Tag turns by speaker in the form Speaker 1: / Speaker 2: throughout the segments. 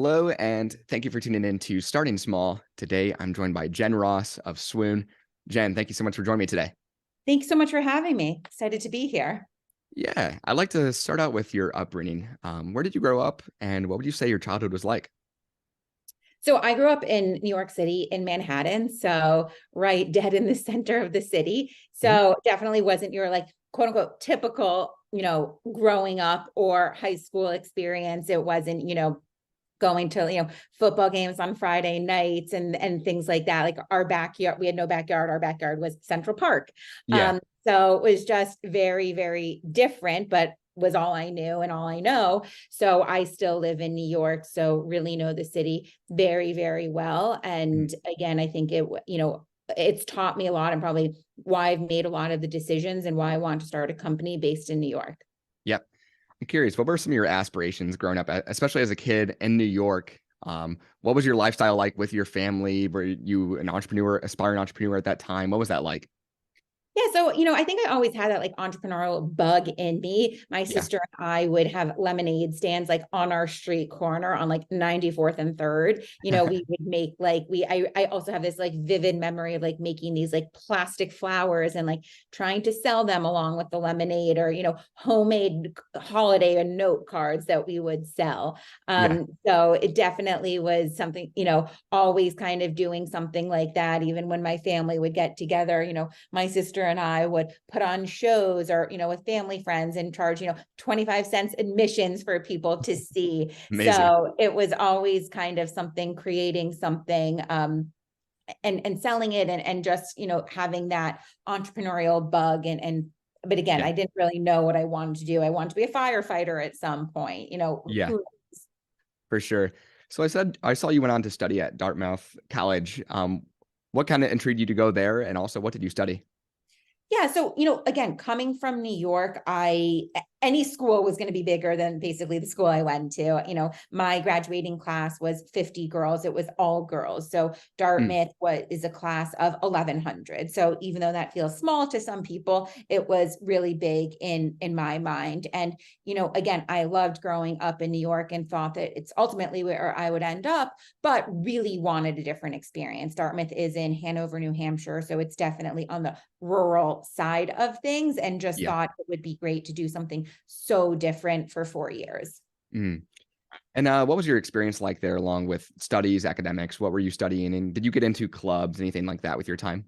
Speaker 1: Hello, and thank you for tuning in to Starting Small. Today, I'm joined by Jen Ross of Swoon. Jen, thank you so much for joining me today.
Speaker 2: Thanks so much for having me. Excited to be here.
Speaker 1: Yeah, I'd like to start out with your upbringing. Where did you grow up, and what would you say your childhood was like?
Speaker 2: So I grew up in New York City in Manhattan, so right dead in the center of the city.
Speaker 1: Mhm.
Speaker 2: So definitely wasn't your like quote unquote typical, growing up or high school experience. It wasn't, going to, football games on Friday nights and things like that. Like our backyard, we had no backyard. Our backyard was Central Park.
Speaker 1: Yeah,
Speaker 2: So it was just very, very different, but was all I knew and all I know. So I still live in New York, so really know the city very, very well.
Speaker 1: mhm,
Speaker 2: And again, I think it's taught me a lot and probably why I've made a lot of the decisions and why I want to start a company based in New York.
Speaker 1: yep. I'm curious, what were some of your aspirations growing up, especially as a kid in New York? What was your lifestyle like with your family? Were you an entrepreneur, aspiring entrepreneur at that time? What was that like?
Speaker 2: Yeah, so I think I always had that like entrepreneurial bug in me. My
Speaker 1: Yeah.
Speaker 2: sister and I would have lemonade stands like on our street corner on like 94th and 3rd. We would make like I also have this like vivid memory of like making these like plastic flowers and like trying to sell them along with the lemonade or homemade holiday and note cards that we would sell.
Speaker 1: Yeah.
Speaker 2: So it definitely was something, always kind of doing something like that even when my family would get together, my sister and I would put on shows or, with family friends and charge, 25 cents admissions for people to see.
Speaker 1: Amazing.
Speaker 2: So it was always kind of something, creating something, and selling it and just, having that entrepreneurial bug but again,
Speaker 1: Yeah.
Speaker 2: I didn't really know what I wanted to do. I wanted to be a firefighter at some point,
Speaker 1: Yeah. For sure. So I saw you went on to study at Dartmouth College. What kind of intrigued you to go there? And also, what did you study?
Speaker 2: Yeah. So, again, coming from New York, any school was going to be bigger than basically the school I went to. My graduating class was 50 girls. It was all girls. So
Speaker 1: Mm,
Speaker 2: Dartmouth is a class of 1,100. So even though that feels small to some people, it was really big in my mind. And, again, I loved growing up in New York and thought that it's ultimately where I would end up, but really wanted a different experience. Dartmouth is in Hanover, New Hampshire. So it's definitely on the rural side of things and just
Speaker 1: yeah.
Speaker 2: thought it would be great to do something so different for 4 years.
Speaker 1: Mm. And what was your experience like there, along with studies, academics? What were you studying? And did you get into clubs, anything like that with your time?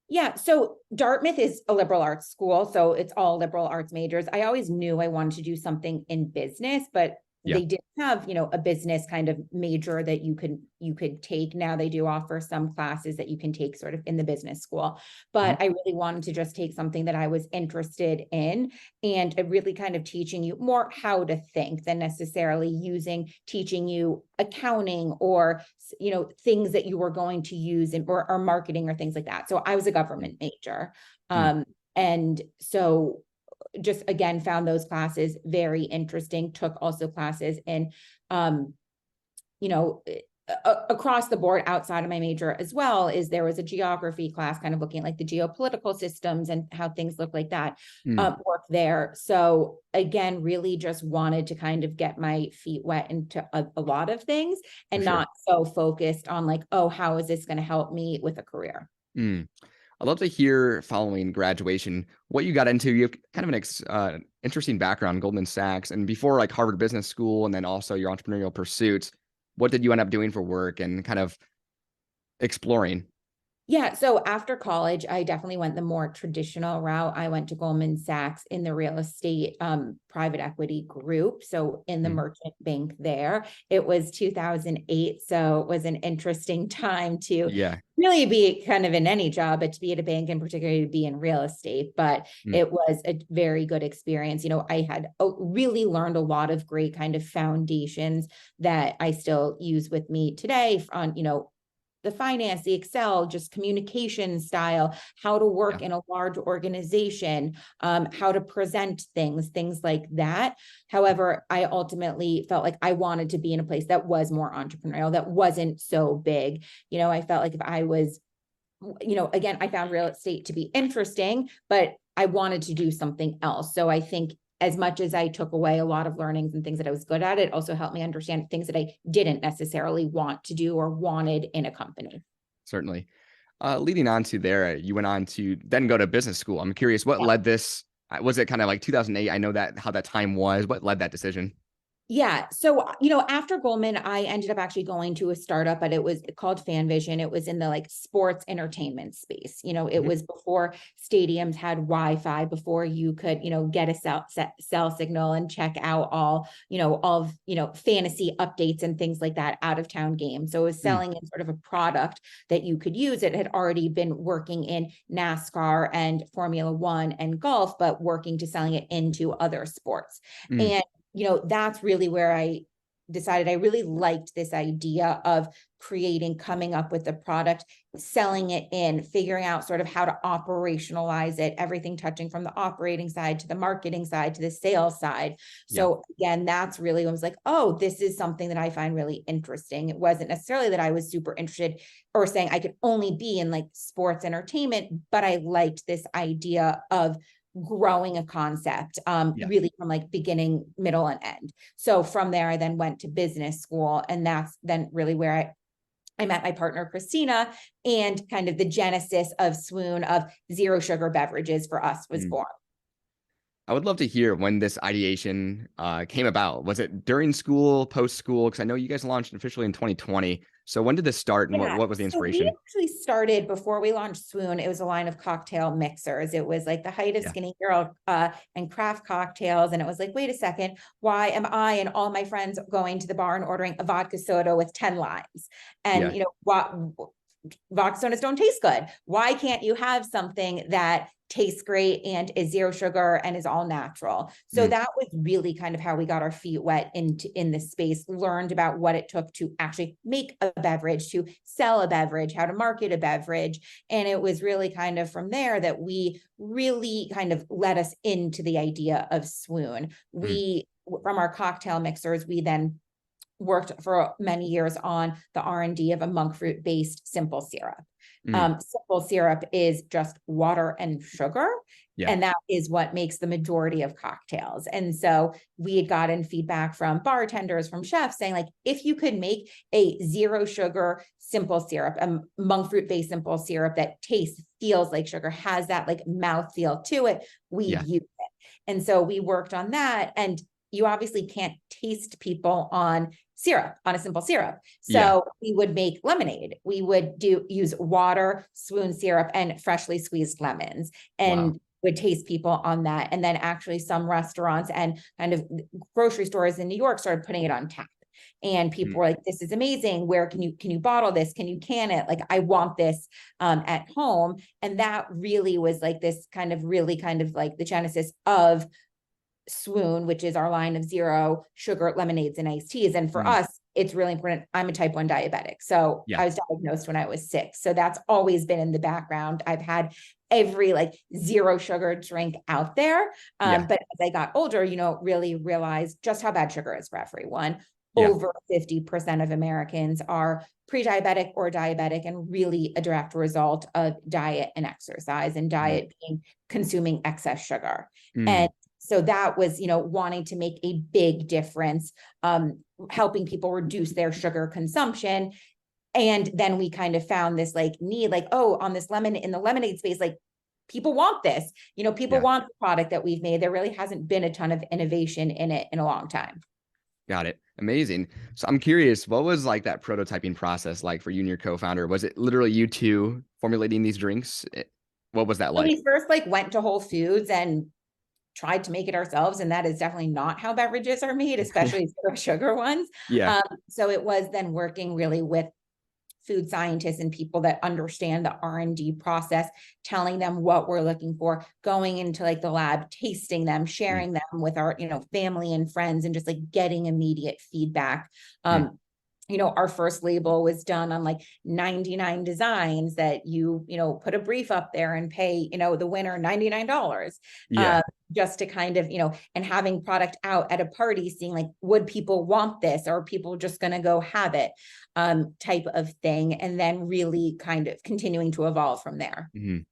Speaker 2: Yeah, so Dartmouth is a liberal arts school, so it's all liberal arts majors. I always knew I wanted to do something in business, but
Speaker 1: Yeah.
Speaker 2: they didn't have, a business kind of major that you could take. Now they do offer some classes that you can take sort of in the business school,
Speaker 1: Mhm.
Speaker 2: but I really wanted to just take something that I was interested in and it really kind of teaching you more how to think than necessarily teaching you accounting or things that you were going to use or marketing or things like that. So I was a
Speaker 1: Mm,
Speaker 2: government major.
Speaker 1: mm,
Speaker 2: And so just again found those classes very interesting, took also classes in um you know across the board outside of my major as well. Is there was a geography class kind of looking at like the geopolitical systems and how things look like that,
Speaker 1: mm,
Speaker 2: work there. So again, really just wanted to kind of get my feet wet into a lot of things
Speaker 1: for
Speaker 2: and
Speaker 1: sure.
Speaker 2: not so focused on like, oh, how is this going to help me with a career.
Speaker 1: Mm. I'd love to hear, following graduation, what you got into. You have kind of an interesting background, Goldman Sachs, and before like Harvard Business School, and then also your entrepreneurial pursuits. What did you end up doing for work and kind of exploring?
Speaker 2: Yeah, so after college, I definitely went the more traditional route. I went to Goldman Sachs in the real estate private equity group, so in the
Speaker 1: Mm,
Speaker 2: merchant bank there. It was 2008, so it was an interesting time to
Speaker 1: yeah.
Speaker 2: really be kind of in any job, but to be at a bank and particularly to be in real estate. But
Speaker 1: Mm,
Speaker 2: it was a very good experience. I had really learned a lot of great kind of foundations that I still use with me today on, the finance, the Excel, just communication style, how to
Speaker 1: yeah.
Speaker 2: work in a large organization, how to present things like that. However, I ultimately felt like I wanted to be in a place that was more entrepreneurial, that wasn't so big. I felt like if I was, again, I found real estate to be interesting, but I wanted to do something else. So I think as much as I took away a lot of learnings and things that I was good at, it also helped me understand things that I didn't necessarily want to do or wanted in a company.
Speaker 1: Certainly. Leading on to there, you went on to then go to business school. I'm curious, what led this? Was it kind of like 2008? I know that how that time was. What led that decision?
Speaker 2: Yeah. So, after Goldman, I ended up actually going to a startup, but it was called FanVision. It was in the like sports entertainment space. It
Speaker 1: Mhm.
Speaker 2: was before stadiums had Wi-Fi, before you could, get a cell signal and check out all of, fantasy updates and things like that, out of town games. So it was
Speaker 1: Mm,
Speaker 2: selling in sort of a product that you could use. It had already been working in NASCAR and Formula One and golf, but working to selling it into other sports.
Speaker 1: mm,
Speaker 2: And that's really where I decided I really liked this idea of coming up with the product, selling it in, figuring out sort of how to operationalize it, everything touching from the operating side to the marketing side to the sales side.
Speaker 1: yeah.
Speaker 2: So again, that's really when I was like, oh, this is something that I find really interesting. It wasn't necessarily that I was super interested or saying I could only be in like sports entertainment, but I liked this idea of growing a concept,
Speaker 1: Yeah.
Speaker 2: really from like beginning, middle, and end. So from there, I then went to business school, and that's then really where I met my partner, Christina, and kind of the genesis of Swoon, of zero sugar beverages for us, was
Speaker 1: Mm.
Speaker 2: born.
Speaker 1: I would love to hear when this ideation came about. Was it during school, post school? Because I know you guys launched officially in 2020. So when did this start, and
Speaker 2: Yeah,
Speaker 1: what was the
Speaker 2: so we
Speaker 1: inspiration?
Speaker 2: actually started before we launched Swoon. It was a line of cocktail mixers. It was like the height of
Speaker 1: Yeah.
Speaker 2: Skinny Girl and craft cocktails. And it was like, wait a second, why am I and all my friends going to the bar and ordering a vodka soda with 10 limes? And
Speaker 1: Yeah.
Speaker 2: what vodka sodas don't taste good. Why can't you have something that tastes great and is zero sugar and is all natural? So
Speaker 1: Mm,
Speaker 2: that was really kind of how we got our feet wet in this space, learned about what it took to actually make a beverage, to sell a beverage, how to market a beverage. And it was really kind of from there that we really kind of led us into the idea of Swoon.
Speaker 1: mm,
Speaker 2: From our cocktail mixers, we then worked for many years on the R&D of a monk fruit based simple syrup.
Speaker 1: mm.
Speaker 2: Simple syrup is just water and sugar.
Speaker 1: Yeah.
Speaker 2: And that is what makes the majority of cocktails. And so we had gotten feedback from bartenders, from chefs saying, like, if you could make a zero sugar simple syrup, a monk fruit based simple syrup that tastes, feels like sugar, has that like mouth feel to it, we'd
Speaker 1: Yeah.
Speaker 2: use it. And so we worked on that. And you obviously can't taste people on a simple syrup.
Speaker 1: Yeah.
Speaker 2: So we would make lemonade. We would use water, Swoon syrup, and freshly squeezed lemons,
Speaker 1: Wow.
Speaker 2: and would taste people on that. And then actually some restaurants and kind of grocery stores in New York started putting it on tap. And people
Speaker 1: Mm,
Speaker 2: were like, this is amazing. Where can you bottle this? Can you can it? Like, I want this at home. And that really was like this kind of really kind of like the genesis of Swoon, which is our line of zero sugar lemonades and iced teas. And for
Speaker 1: mm.
Speaker 2: us, it's really important. I'm a type 1 diabetic. So
Speaker 1: Yeah.
Speaker 2: I was diagnosed when I was 6. So that's always been in the background. I've had every like zero sugar drink out there.
Speaker 1: Yeah.
Speaker 2: But as I got older, really realized just how bad sugar is for everyone.
Speaker 1: Yeah.
Speaker 2: Over 50% of Americans are pre-diabetic or diabetic, and really a direct result of diet and exercise, and
Speaker 1: Mm,
Speaker 2: diet being consuming excess sugar.
Speaker 1: mm.
Speaker 2: And so that was, wanting to make a big difference, helping people reduce their sugar consumption. And then we kind of found this like need, like, oh, on this in the lemonade space, like, people want this, people
Speaker 1: Yeah.
Speaker 2: want the product that we've made. There really hasn't been a ton of innovation in it in a long time.
Speaker 1: Got it. Amazing. So I'm curious, what was like that prototyping process like for you and your co-founder? Was it literally you two formulating these drinks? What was that
Speaker 2: So
Speaker 1: like?
Speaker 2: we first like went to Whole Foods and tried to make it ourselves, and that is definitely not how beverages are made, especially zero sugar ones.
Speaker 1: Yeah.
Speaker 2: So it was then working really with food scientists and people that understand the R&D process, telling them what we're looking for, going into like the lab, tasting them,
Speaker 1: Mm,
Speaker 2: sharing them with our, family and friends, and just like getting immediate feedback.
Speaker 1: mm.
Speaker 2: Our first label was done on like 99 designs that put a brief up there and pay, the winner $99,
Speaker 1: Yeah.
Speaker 2: just to kind of, and having product out at a party, seeing like, would people want this, or are people just going to go have it, type of thing. And then really kind of continuing to evolve from there.
Speaker 1: Mhm.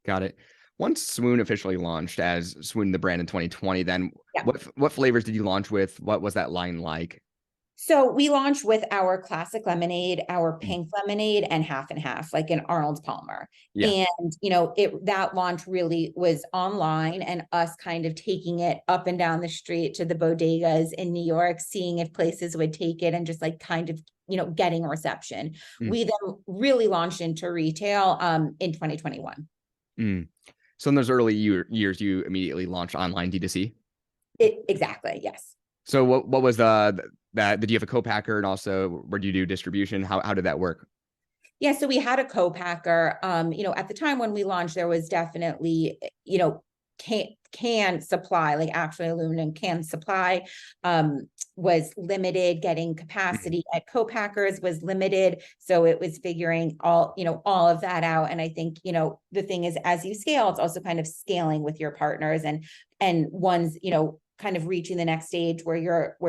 Speaker 1: Got it. once Swoon officially launched as Swoon the brand in 2020, then
Speaker 2: Yeah.
Speaker 1: what flavors did you launch with? What was that line like?
Speaker 2: So we launched with our classic lemonade, our
Speaker 1: Mm,
Speaker 2: pink lemonade, and half and half, like an Arnold Palmer.
Speaker 1: yeah.
Speaker 2: And that launch really was online and us kind of taking it up and down the street to the bodegas in New York, seeing if places would take it and just like kind of getting a reception.
Speaker 1: Mm,
Speaker 2: We then really launched into retail in 2021.
Speaker 1: mm. So in those early years, you immediately launched online D2C.
Speaker 2: Exactly, yes.
Speaker 1: So what was that? Did you have a co-packer, and also where do you do distribution? How did that work?
Speaker 2: Yeah, so we had a co-packer. At the time when we launched, there was definitely, can supply, like actually aluminum can supply, was limited. Getting
Speaker 1: Mm,
Speaker 2: capacity at co-packers was limited. So it was figuring all of that out. And I think, the thing is, as you scale, it's also kind of scaling with your partners and one's, kind of reaching the next stage where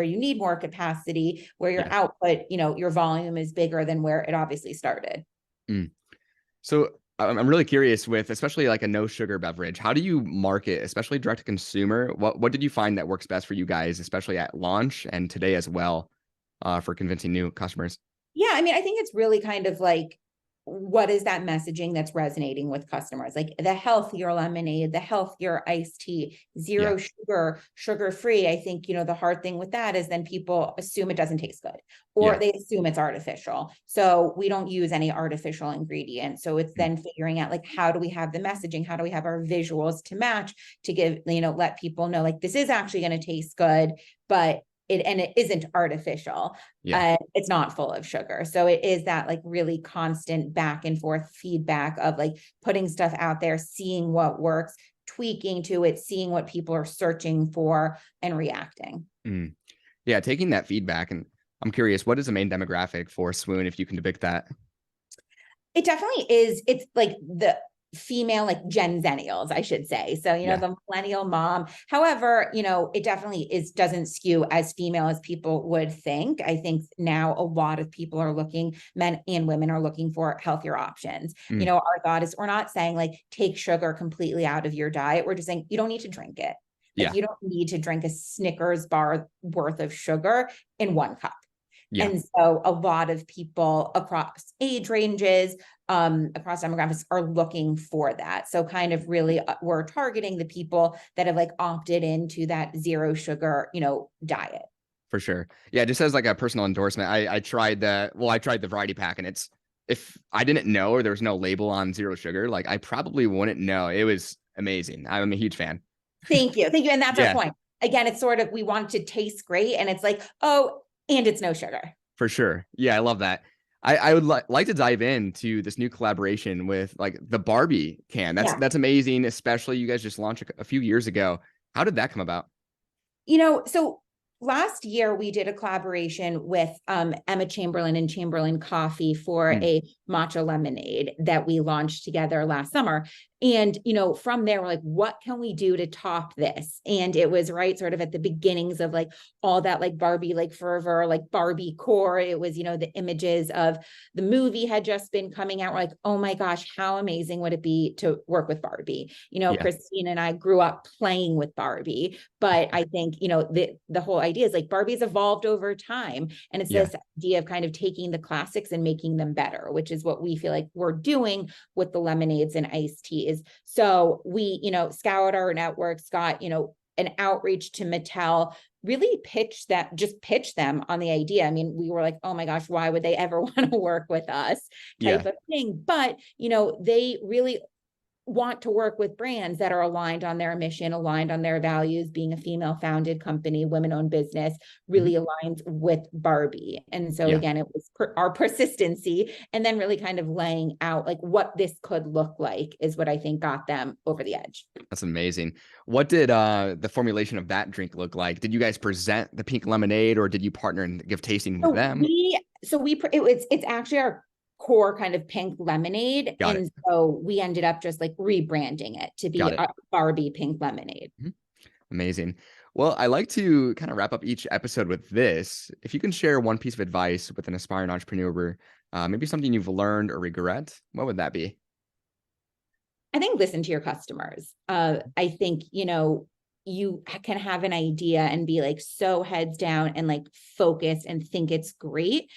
Speaker 2: you need more capacity, where your
Speaker 1: yeah.
Speaker 2: output, your volume is bigger than where it obviously started.
Speaker 1: Mm. So I'm really curious with especially like a no sugar beverage. How do you market, especially direct to consumer? What did you find that works best for you guys, especially at launch and today as well, for convincing new customers?
Speaker 2: Yeah, I mean, I think it's really kind of like, what is that messaging that's resonating with customers? Like the healthier lemonade, the healthier iced tea,
Speaker 1: Yeah.
Speaker 2: zero sugar, sugar free. I think, the hard thing with that is then people assume it doesn't taste good, or
Speaker 1: Yeah.
Speaker 2: they assume it's artificial. So we don't use any artificial ingredients. So it's
Speaker 1: Mm,
Speaker 2: then figuring out like, how do we have the messaging? How do we have our visuals to match to give, let people know like this is actually going to taste good, but it isn't artificial.
Speaker 1: yeah,
Speaker 2: It's not full of sugar. So it is that like really constant back and forth feedback of like putting stuff out there, seeing what works, tweaking to it, seeing what people are searching for and reacting.
Speaker 1: mm. Yeah. Taking that feedback, and I'm curious, what is the main demographic for Swoon, if you can depict that?
Speaker 2: It definitely is. It's like the female, like Gen Zennials, I should say. So,
Speaker 1: Yeah.
Speaker 2: the millennial mom. However, it definitely doesn't skew as female as people would think. I think now a lot of people are looking, men and women are looking for healthier options.
Speaker 1: Mm,
Speaker 2: Our thought is we're not saying like take sugar completely out of your diet. We're just saying you don't need to drink it. Like
Speaker 1: yeah.
Speaker 2: you don't need to drink a Snickers bar worth of sugar in one cup.
Speaker 1: Yeah.
Speaker 2: And so a lot of people across age ranges, across demographics are looking for that. So kind of really we're targeting the people that have like opted into that zero sugar, diet.
Speaker 1: For sure. Yeah, just as like a personal endorsement, I tried I tried the variety pack, and it's, if I didn't know or there was no label on zero sugar, like I probably wouldn't know. It was amazing. I'm a huge fan.
Speaker 2: Thank you. Thank you. And that's our
Speaker 1: Yeah,
Speaker 2: point. Again, it's sort of, we want it to taste great. And it's like, oh, and it's no sugar.
Speaker 1: for sure. Yeah, I love that. I would like to dive into this new collaboration with like the Barbie can.
Speaker 2: Yeah.
Speaker 1: That's amazing, especially you guys just launched a few years ago. How did that come about?
Speaker 2: So last year we did a collaboration with Emma Chamberlain and Chamberlain Coffee for
Speaker 1: Mm,
Speaker 2: a matcha lemonade that we launched together last summer. And, from there, we're like, what can we do to top this? And it was right sort of at the beginnings of like all that like Barbie, like fervor, like Barbie core. It was, the images of the movie had just been coming out. We're like, oh my gosh, how amazing would it be to work with Barbie?
Speaker 1: yeah.
Speaker 2: Christine and I grew up playing with Barbie, but I think, the whole idea is like Barbie's evolved over time. And it's
Speaker 1: Yeah.
Speaker 2: this idea of kind of taking the classics and making them better, which is what we feel like we're doing with the lemonades and iced teas. So we, scoured our networks, got, an outreach to Mattel, really pitch them on the idea. I mean, we were like, oh my gosh, why would they ever want to work with us type
Speaker 1: Yeah.
Speaker 2: of thing. But, they really want to work with brands that are aligned on their mission, aligned on their values. Being a female founded company, women owned business
Speaker 1: Mhm.
Speaker 2: really aligns with Barbie. And so
Speaker 1: Yeah.
Speaker 2: again, it was our persistency and then really kind of laying out like what this could look like is what I think got them over the edge.
Speaker 1: That's amazing. What did the formulation of that drink look like? Did you guys present the pink lemonade, or did you partner and give tasting with
Speaker 2: So
Speaker 1: them?
Speaker 2: it's actually our core kind of pink lemonade.
Speaker 1: Got it.
Speaker 2: And so we ended up just like rebranding it to be
Speaker 1: Got it.
Speaker 2: a Barbie pink lemonade.
Speaker 1: Mhm. Amazing. Well, I like to kind of wrap up each episode with this. If you can share one piece of advice with an aspiring entrepreneur, maybe something you've learned or regret, what would that be?
Speaker 2: I think listen to your customers. I think, you can have an idea and be like so heads down and like focused and think it's great.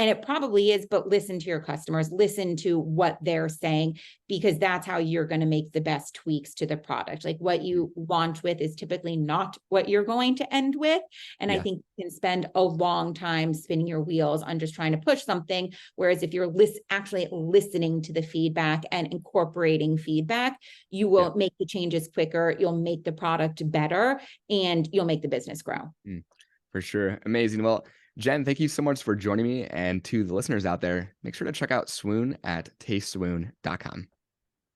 Speaker 2: And it probably is, but listen to your customers, listen to what they're saying, because that's how you're going to make the best tweaks to the product. Like what you launch with is typically not what you're going to end with. And I
Speaker 1: Yeah.
Speaker 2: think you can spend a long time spinning your wheels on just trying to push something. Whereas if you're actually listening to the feedback and incorporating feedback, you
Speaker 1: Yeah.
Speaker 2: will make the changes quicker. You'll make the product better and you'll make the business grow.
Speaker 1: Mm, for sure. Amazing. Well, Jen, thank you so much for joining me. And to the listeners out there, make sure to check out Swoon at tasteswoon.com.